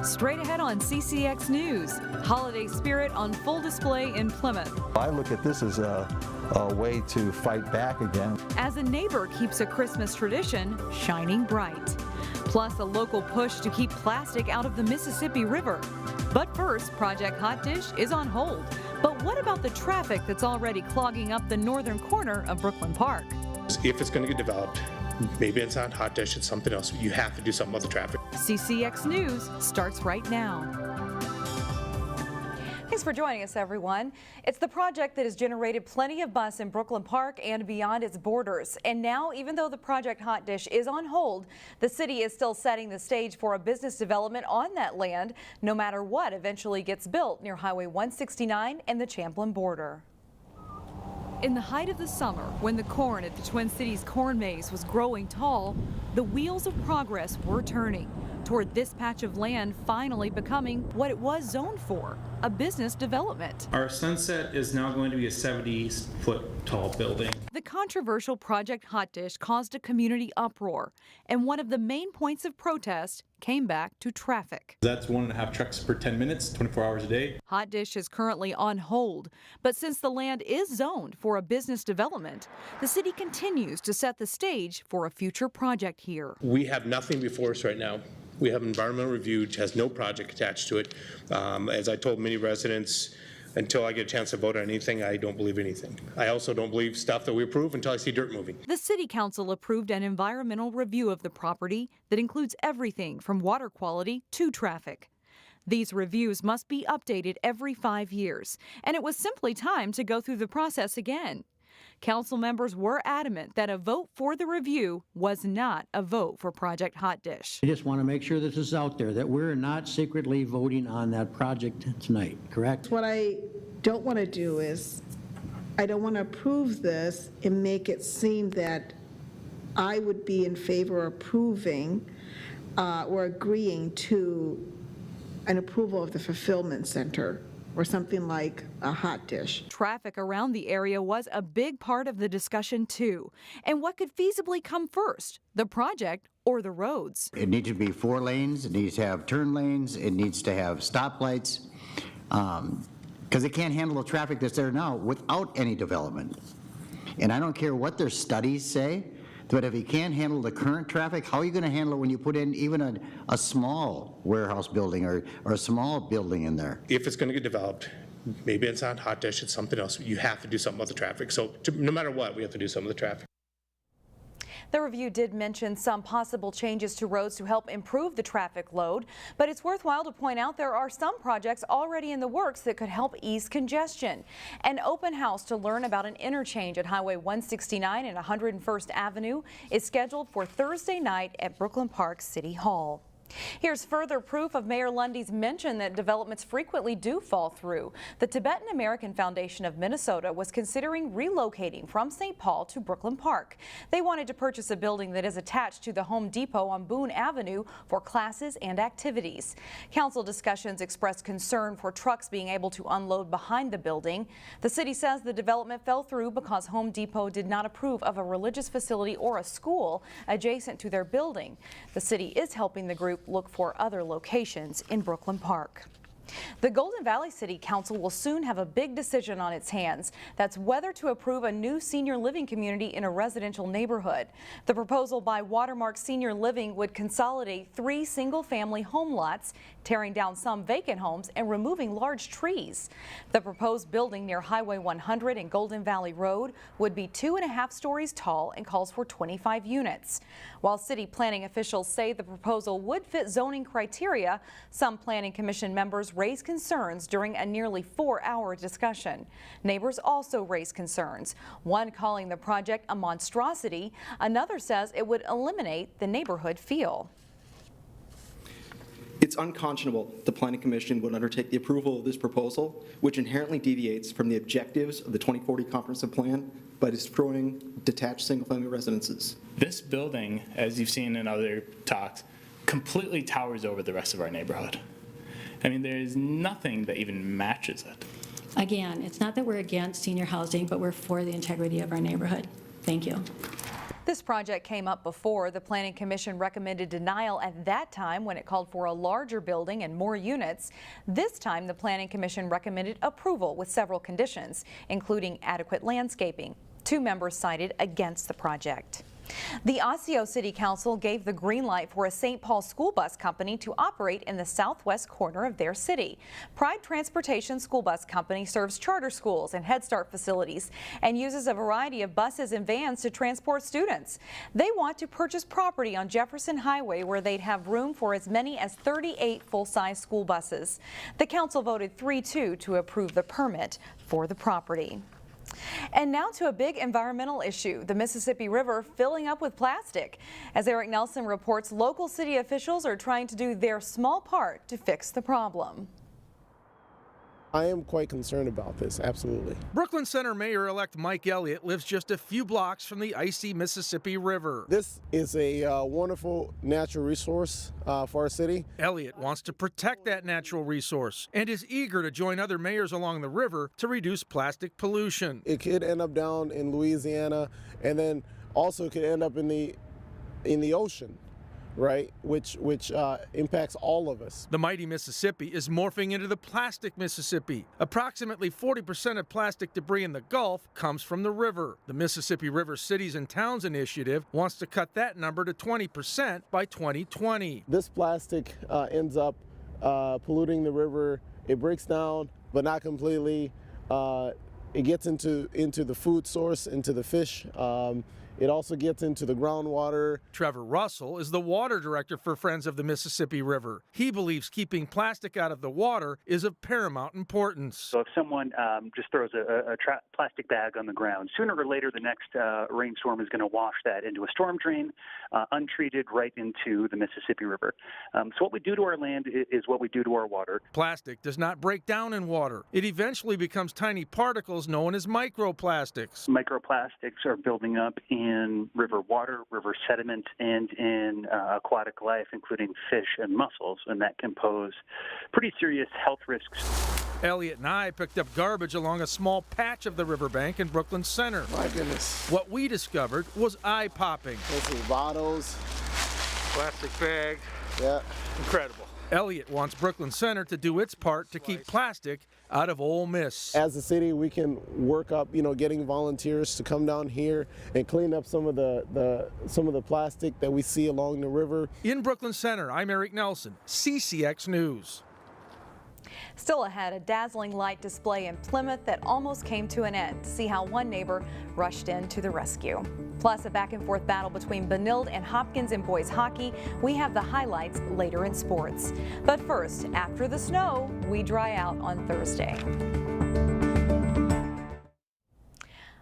Straight ahead on CCX News, holiday spirit on full display in Plymouth. I look at this as a way to fight back again. As a neighbor keeps a Christmas tradition shining bright. Plus a local push to keep plastic out of the Mississippi River. But first, Project Hotdish is on hold. But what about the traffic that's already clogging up the northern corner of Brooklyn Park? If it's going to get developed, maybe it's not Hotdish, it's something else. You have to do something about the traffic. CCX News starts right now. Thanks for joining us, everyone. It's the project that has generated plenty of buzz in Brooklyn Park and beyond its borders. And now, even though the Project Hotdish is on hold, the city is still setting the stage for a business development on that land, no matter what eventually gets built near Highway 169 and the Champlin border. In the height of the summer, when the corn at the Twin Cities corn maze was growing tall, the wheels of progress were turning toward this patch of land finally becoming what it was zoned for, a business development. Our sunset is now going to be a 70-foot tall building. The controversial Project Hotdish caused a community uproar, and one of the main points of protest came back to traffic. That's 1.5 trucks per 10 minutes, 24 hours a day. Hotdish is currently on hold, but since the land is zoned for a business development, the city continues to set the stage for a future project here. We have nothing before us right now. We have an environmental review which has no project attached to it. As I told many residents, until I get a chance to vote on anything, I don't believe anything. I also don't believe stuff that we approve until I see dirt moving. The City Council approved an environmental review of the property that includes everything from water quality to traffic. These reviews must be updated every 5 years, and it was simply time to go through the process again. Council members were adamant that a vote for the review was not a vote for Project Hotdish. I just want to make sure this is out there, that we're not secretly voting on that project tonight, correct? What I don't want to do is, I don't want to approve this and make it seem that I would be in favor of approving or agreeing to an approval of the fulfillment center or something like a Hotdish. Traffic around the area was a big part of the discussion too. And what could feasibly come first, the project or the roads? It needs to be 4 lanes, it needs to have turn lanes, it needs to have stoplights, because it can't handle the traffic that's there now without any development. And I don't care what their studies say, but if you can't handle the current traffic, how are you going to handle it when you put in even a small warehouse building or a small building in there? If it's going to get developed, maybe it's not Hotdish, it's something else. You have to do something about the traffic. So no matter what, we have to do something with the traffic. The review did mention some possible changes to roads to help improve the traffic load, but it's worthwhile to point out there are some projects already in the works that could help ease congestion. An open house to learn about an interchange at Highway 169 and 101st Avenue is scheduled for Thursday night at Brooklyn Park City Hall. Here's further proof of Mayor Lundy's mention that developments frequently do fall through. The Tibetan American Foundation of Minnesota was considering relocating from St. Paul to Brooklyn Park. They wanted to purchase a building that is attached to the Home Depot on Boone Avenue for classes and activities. Council discussions expressed concern for trucks being able to unload behind the building. The city says the development fell through because Home Depot did not approve of a religious facility or a school adjacent to their building. The city is helping the group look for other locations in Brooklyn Park. The Golden Valley City Council will soon have a big decision on its hands. That's whether to approve a new senior living community in a residential neighborhood. The proposal by Watermark Senior Living would consolidate 3 single-family home lots, tearing down some vacant homes and removing large trees. The proposed building near Highway 100 and Golden Valley Road would be 2.5 stories tall and calls for 25 units. While city planning officials say the proposal would fit zoning criteria, some planning commission members raised concerns during a nearly 4-hour discussion. Neighbors also raised concerns, one calling the project a monstrosity, another says it would eliminate the neighborhood feel. It's unconscionable the Planning Commission would undertake the approval of this proposal, which inherently deviates from the objectives of the 2040 Comprehensive Plan by destroying detached single-family residences. This building, as you've seen in other talks, completely towers over the rest of our neighborhood. I mean, there is nothing that even matches it. Again, it's not that we're against senior housing, but we're for the integrity of our neighborhood. Thank you. This project came up before. The Planning Commission recommended denial at that time when it called for a larger building and more units. This time, the Planning Commission recommended approval with several conditions, including adequate landscaping. 2 members cited against the project. The Osseo City Council gave the green light for a St. Paul school bus company to operate in the southwest corner of their city. Pride Transportation School Bus Company serves charter schools and Head Start facilities and uses a variety of buses and vans to transport students. They want to purchase property on Jefferson Highway where they'd have room for as many as 38 full-size school buses. The council voted 3-2 to approve the permit for the property. And now to a big environmental issue, the Mississippi River filling up with plastic. As Eric Nelson reports, local city officials are trying to do their small part to fix the problem. I am quite concerned about this, absolutely. Brooklyn Center Mayor-elect Mike Elliott lives just a few blocks from the icy Mississippi River. This is a wonderful natural resource for our city. Elliott wants to protect that natural resource and is eager to join other mayors along the river to reduce plastic pollution. It could end up down in Louisiana and then also could end up in the ocean. Right, which impacts all of us. The mighty Mississippi is morphing into the plastic Mississippi. Approximately 40% of plastic debris in the Gulf comes from the river. The Mississippi River Cities and Towns Initiative wants to cut that number to 20% by 2020. This plastic ends up polluting the river. It breaks down, but not completely. It gets into the food source, into the fish. It also gets into the groundwater. Trevor Russell is the water director for Friends of the Mississippi River. He believes keeping plastic out of the water is of paramount importance. So if someone just throws a plastic bag on the ground, sooner or later the next rainstorm is going to wash that into a storm drain, untreated right into the Mississippi River. So what we do to our land is what we do to our water. Plastic does not break down in water. It eventually becomes tiny particles known as microplastics. Microplastics are building up in river water, river sediment, and in aquatic life, including fish and mussels, and that can pose pretty serious health risks. Elliott and I picked up garbage along a small patch of the riverbank in Brooklyn Center. My goodness. What we discovered was eye-popping. This is bottles. Plastic bag. Yeah. Incredible. Elliott wants Brooklyn Center to do its part to keep plastic out of Ole Miss. As a city, we can work up, getting volunteers to come down here and clean up some of the plastic that we see along the river. In Brooklyn Center, I'm Eric Nelson, CCX News. Still ahead, a dazzling light display in Plymouth that almost came to an end. See how one neighbor rushed in to the rescue. Plus, a back-and-forth battle between Benilde and Hopkins in boys hockey. We have the highlights later in sports. But first, after the snow, we dry out on Thursday.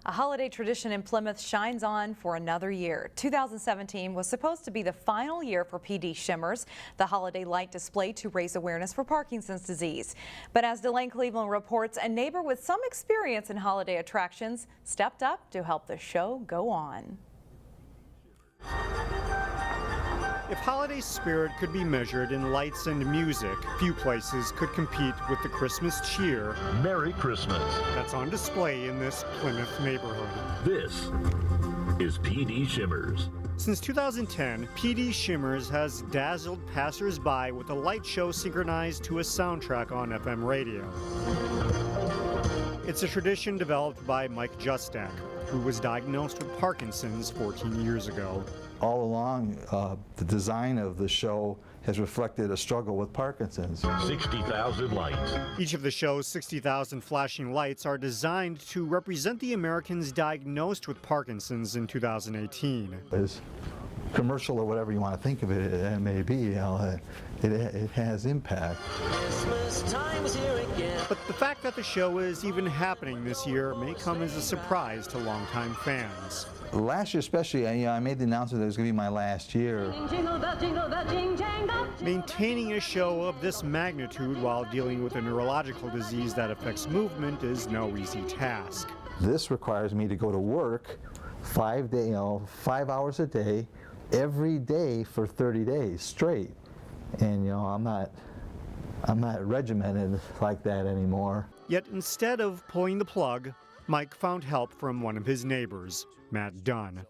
A holiday tradition in Plymouth shines on for another year. 2017 was supposed to be the final year for PD Shimmers, the holiday light display to raise awareness for Parkinson's disease. But as Delane Cleveland reports, a neighbor with some experience in holiday attractions stepped up to help the show go on. If holiday spirit could be measured in lights and music, few places could compete with the Christmas cheer. Merry Christmas. That's on display in this Plymouth neighborhood. This is PD Shimmers. Since 2010, PD Shimmers has dazzled passers-by with a light show synchronized to a soundtrack on FM radio. It's a tradition developed by Mike Justak, who was diagnosed with Parkinson's 14 years ago. All along, the design of the show has reflected a struggle with Parkinson's. 60,000 lights. Each of the show's 60,000 flashing lights are designed to represent the Americans diagnosed with Parkinson's in 2018. As commercial or whatever you want to think of it may be, it has impact. But the fact that the show is even happening this year may come as a surprise to longtime fans. Last year especially, I made the announcement that it was going to be my last year. Maintaining a show of this magnitude while dealing with a neurological disease that affects movement is no easy task. This requires me to go to work 5 hours a day, every day for 30 days straight. And I'm not regimented like that anymore. Yet instead of pulling the plug, Mike found help from one of his neighbors. Matt Dunn.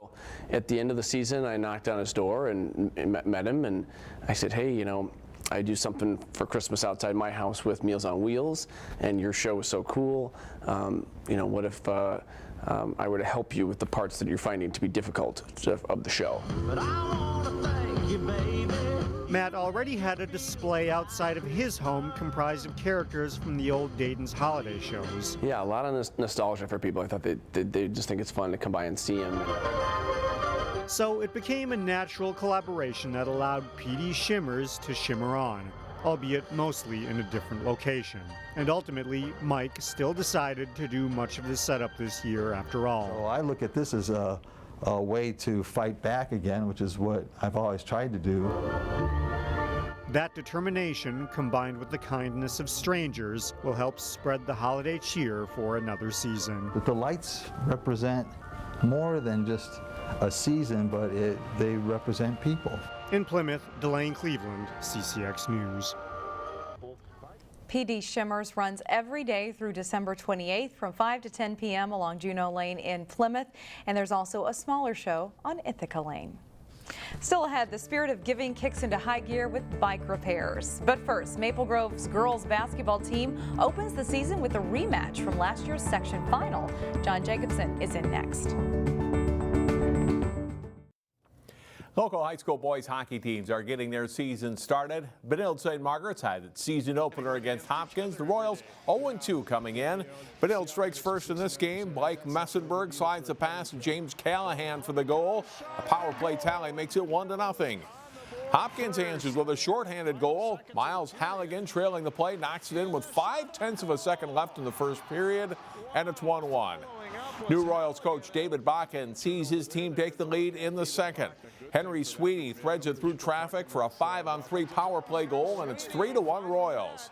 At the end of the season, I knocked on his door and met him, and I said, hey, you know, I do something for Christmas outside my house with Meals on Wheels, and your show is so cool. You know, what if I were to help you with the parts that you're finding to be difficult of the show? But I wanna thank you, baby. Matt already had a display outside of his home comprised of characters from the old Dayton's holiday shows. Yeah, a lot of nostalgia for people. I thought they just think it's fun to come by and see him. So it became a natural collaboration that allowed PD Shimmers to shimmer on, albeit mostly in a different location. And ultimately, Mike still decided to do much of the setup this year after all. So I look at this as a way to fight back again, which is what I've always tried to do. That determination, combined with the kindness of strangers, will help spread the holiday cheer for another season. But the lights represent more than just a season, but they represent people. In Plymouth, Delane Cleveland, CCX News. PD Shimmers runs every day through December 28th from 5 to 10 p.m. along Juneau Lane in Plymouth, and there's also a smaller show on Ithaca Lane. Still ahead, the spirit of giving kicks into high gear with bike repairs. But first, Maple Grove's girls basketball team opens the season with a rematch from last year's section final. John Jacobson is in next. Local high school boys hockey teams are getting their season started. Benilde St. Margaret's had its season opener against Hopkins. The Royals 0-2 coming in. Benilde strikes first in this game. Blake Messenberg slides the pass to James Callahan for the goal. A power play tally makes it 1-0. Hopkins answers with a shorthanded goal. Miles Halligan trailing the play knocks it in with 0.5 of a second left in the first period, and it's 1-1. New Royals coach David Bakken sees his team take the lead in the second. Henry Sweeney threads it through traffic for a 5-on-3 power play goal, and it's 3-1 Royals.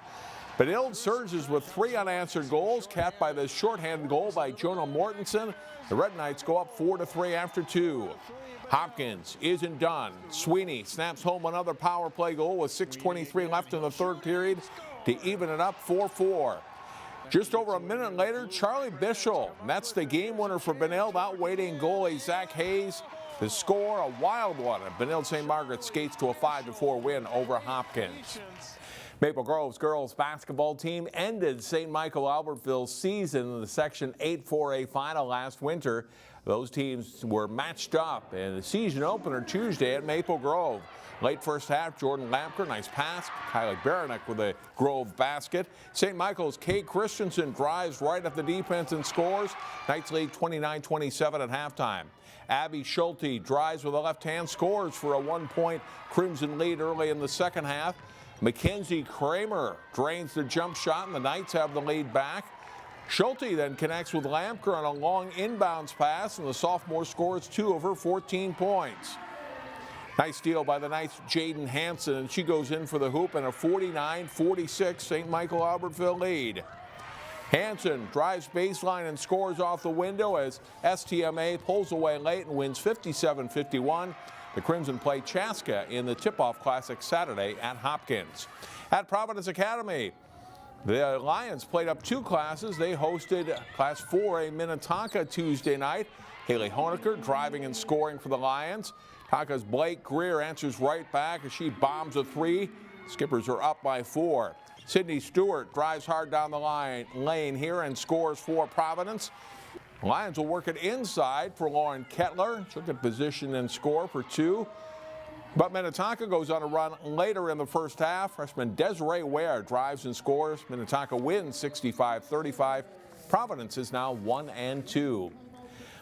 Benilde surges with 3 unanswered goals, capped by this shorthanded goal by Jonah Mortensen. The Red Knights go up 4-3 after 2. Hopkins isn't done. Sweeney snaps home another power play goal with 6:23 left in the third period to even it up 4-4. Just over a minute later, Charlie Bischel nets the game winner for Benilde, outweighting goalie Zach Hayes. The score, a wild one, and Benilde St. Margaret skates to a 5-4 win over Hopkins. Maple Grove's girls basketball team ended St. Michael-Albertville's season in the Section 8 4A final last winter. Those teams were matched up in the season opener Tuesday at Maple Grove. Late first half, Jordan Lampker, nice pass. Kylie Baranek with a Grove basket. St. Michael's Kate Christensen drives right at the defense and scores. Knights lead 29-27 at halftime. Abby Schulte drives with a left hand, scores for a 1-point Crimson lead early in the second half. Mackenzie Kramer drains the jump shot, and the Knights have the lead back. Schulte then connects with Lampker on a long inbounds pass, and the sophomore scores 2 of her 14 points. Nice steal by the Knights' Jaden Hansen, and she goes in for the hoop in a 49-46 St. Michael-Albertville lead. Hansen drives baseline and scores off the window as STMA pulls away late and wins 57-51. The Crimson play Chaska in the Tip-Off Classic Saturday at Hopkins. At Providence Academy, the Lions played up 2 classes. They hosted Class 4A Minnetonka Tuesday night. Haley Honecker driving and scoring for the Lions. Tonka's Blake Greer answers right back as she bombs a 3. Skippers are up by 4. Sydney Stewart drives hard down the lane here and scores for Providence. The Lions will work it inside for Lauren Kettler. She'll get position and score for 2. But Minnetonka goes on a run later in the first half. Freshman Desiree Ware drives and scores. Minnetonka wins 65-35. Providence is now 1-2.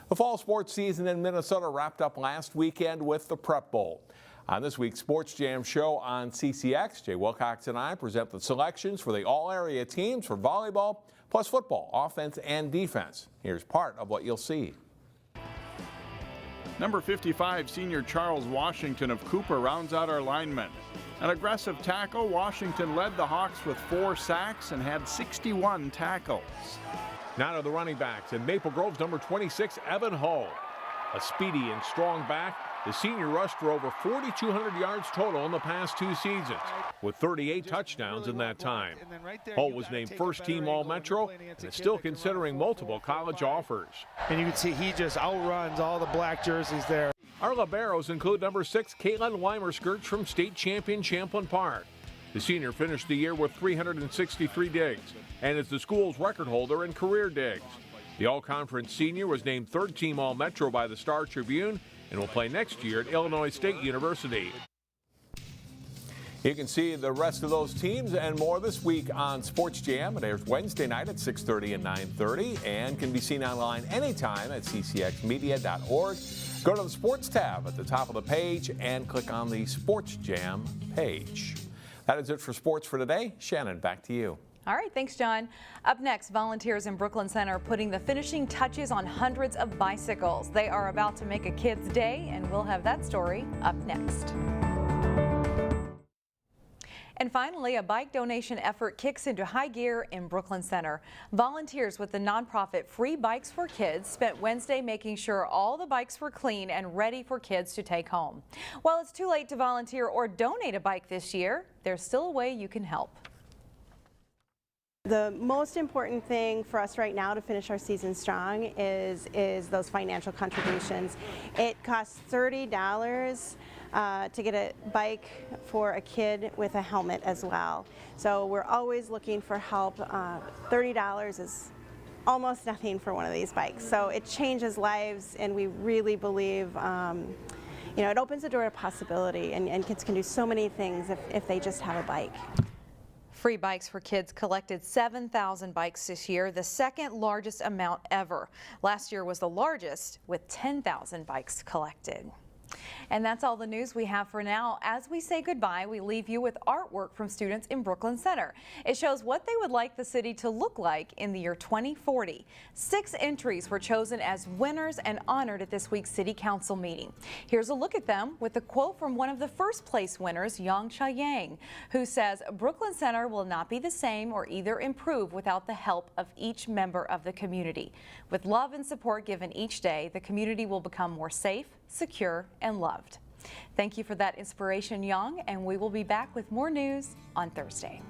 The fall sports season in Minnesota wrapped up last weekend with the Prep Bowl. On this week's Sports Jam show on CCX, Jay Wilcox and I present the selections for the all-area teams for volleyball, plus football, offense and defense. Here's part of what you'll see. Number 55, senior Charles Washington of Cooper rounds out our linemen. An aggressive tackle, Washington led the Hawks with 4 sacks and had 61 tackles. Now to the running backs, and Maple Grove's number 26, Evan Ho. A speedy and strong back, The senior rushed for over 4,200 yards total in the past 2 seasons, with 38 touchdowns in that time. Hull was named first team All-Metro and is still considering multiple college offers. And you can see he just outruns all the black jerseys there. Our liberos include number 6 Caitlin Weimerskirch from state champion Champlin Park. The senior finished the year with 363 digs and is the school's record holder in career digs. The all-conference senior was named third team All-Metro by the Star Tribune and will play next year at Illinois State University. You can see the rest of those teams and more this week on Sports Jam. It airs Wednesday night at 6:30 and 9:30 and can be seen online anytime at ccxmedia.org. Go to the Sports tab at the top of the page and click on the Sports Jam page. That is it for sports for today. Shannon, back to you. All right, thanks, John. Up next, volunteers in Brooklyn Center are putting the finishing touches on hundreds of bicycles. They are about to make a kid's day, and we'll have that story up next. And finally, a bike donation effort kicks into high gear in Brooklyn Center. Volunteers with the nonprofit Free Bikes for Kids spent Wednesday making sure all the bikes were clean and ready for kids to take home. While it's too late to volunteer or donate a bike this year, there's still a way you can help. The most important thing for us right now to finish our season strong is those financial contributions. It costs $30 to get a bike for a kid with a helmet as well. So we're always looking for help. $30 is almost nothing for one of these bikes. So it changes lives, and we really believe it opens the door to possibility, and kids can do so many things if they just have a bike. Free Bikes for Kids collected 7,000 bikes this year, the second largest amount ever. Last year was the largest, with 10,000 bikes collected. And that's all the news we have for now. As we say goodbye, we leave you with artwork from students in Brooklyn Center. It shows what they would like the city to look like in the year 2040. 6 entries were chosen as winners and honored at this week's City Council meeting. Here's a look at them with a quote from one of the first place winners, Yang Chayang, who says Brooklyn Center will not be the same or either improve without the help of each member of the community. With love and support given each day, the community will become more safe, secure, and loved. Thank you for that inspiration, Yang, and we will be back with more news on Thursday.